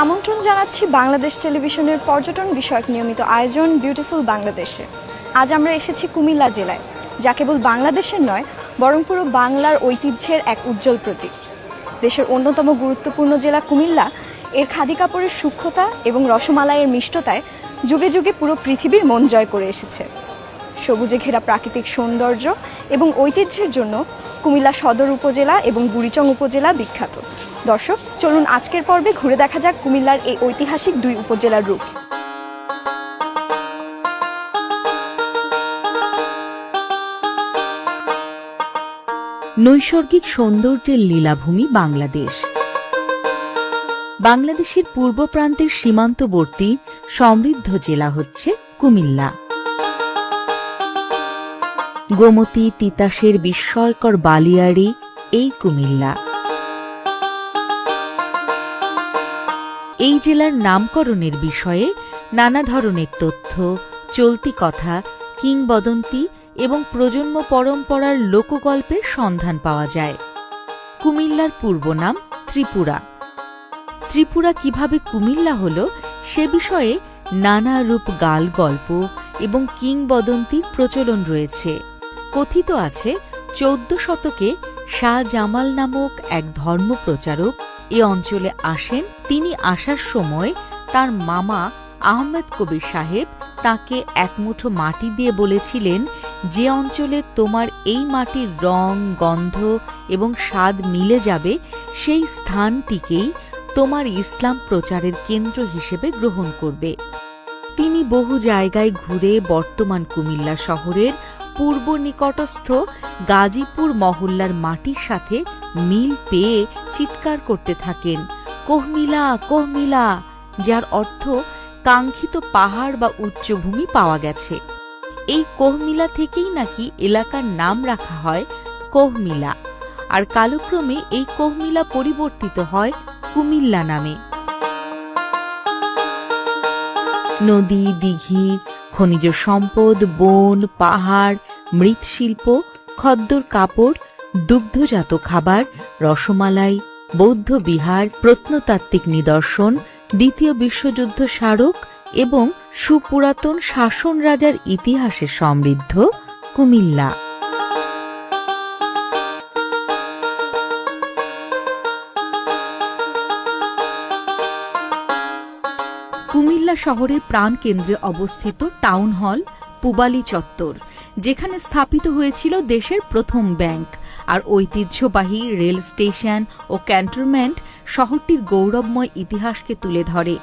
আমন্ত্রণ জানাচ্ছি বাংলাদেশ টেলিভিশনের পর্যটন বিষয়ক নিয়মিত আয়োজন বিউটিফুল বাংলাদেশে। আজ আমরা এসেছি কুমিল্লা জেলায়, যা কেবল বাংলাদেশের নয় বরং পুরো বাংলার ঐতিহ্যের এক উজ্জ্বল প্রতীক। দেশের অন্যতম গুরুত্বপূর্ণ জেলা কুমিল্লা এর খাদি কাপড়ের সূক্ষ্মতা এবং রসমালাইয়ের মিষ্টতায় যুগে যুগে পুরো পৃথিবীর মন জয় করে এসেছে। সবুজে ঘেরা প্রাকৃতিক সৌন্দর্য এবং ঐতিহ্যের জন্য কুমিল্লা সদর উপজেলা এবং বুড়িচং উপজেলা বিখ্যাত। দর্শক, চলুন আজকের পর্বে ঘুরে দেখা যাক কুমিল্লার এই ঐতিহাসিক দুই উপজেলার রূপ। নৈসর্গিক সৌন্দর্যের লীলাভূমি বাংলাদেশ। বাংলাদেশের পূর্ব প্রান্তের সীমান্তবর্তী সমৃদ্ধ জেলা হচ্ছে কুমিল্লা। গোমতী তিতাসের বিস্ময়কর বালিয়াড়ি এই কুমিল্লা। এই জেলার নামকরণের বিষয়ে নানা ধরনের তথ্য, চলতি কথা, কিংবদন্তি এবং প্রজন্ম পরম্পরার লোকগল্পের সন্ধান পাওয়া যায়। কুমিল্লার পূর্ব নাম ত্রিপুরা। ত্রিপুরা কিভাবে কুমিল্লা হল সে বিষয়ে নানা রূপ গাল গল্প এবং কিংবদন্তির প্রচলন রয়েছে। কথিত আছে 14 শতকে শাহ জামাল নামক এক ধর্মপ্রচারক এ অঞ্চলে আসেন। তিনি আসার সময় তার মামা আহমেদ কবির সাহেব তাকে এক মুঠো মাটি দিয়ে বলেছিলেন, যে অঞ্চলে তোমার এই মাটির রং, গন্ধ এবং স্বাদ মিলে যাবে সেই স্থানটিকেই তোমার ইসলাম প্রচারের কেন্দ্র হিসেবে গ্রহণ করবে। তিনি বহু জায়গায় ঘুরে বর্তমান কুমিল্লা শহরের পূর্ব নিকটস্থ গাজীপুর মহল্লার মাটির সাথে মিল পেয়ে চিৎকার করতে থাকেন, কোহমিলা কোহমিলা, যার অর্থ কাঙ্ক্ষিত পাহাড় বা উচ্চভূমি পাওয়া গেছে। এই কোহমিলা থেকেই নাকি এলাকার নাম রাখা হয় কোহমিলা, আর কালক্রমে এই কোহমিলা পরিবর্তিত হয় কুমিল্লা নামে। নদী, দিঘি, খনিজ সম্পদ, বন, পাহাড়, মৃৎশিল্প, খদ্দর কাপড়, দুগ্ধজাত খাবার, রসমালাই, বৌদ্ধ বিহার, প্রত্নতাত্ত্বিক নিদর্শন, দ্বিতীয় বিশ্বযুদ্ধ স্মারক এবং সুপুরাতন শাসন রাজার ইতিহাসে সমৃদ্ধ কুমিল্লা। কুমিল্লা শহরের প্রাণকেন্দ্রে অবস্থিত টাউন হল পূবালী চত্বর, যেখানে স্থাপিত হয়েছিল দেশের প্রথম ব্যাংক, আর ঐতিহ্যবাহী রেল স্টেশন ও ক্যান্টনমেন্ট শহরটির গৌরবময় ইতিহাসকে তুলে ধরে।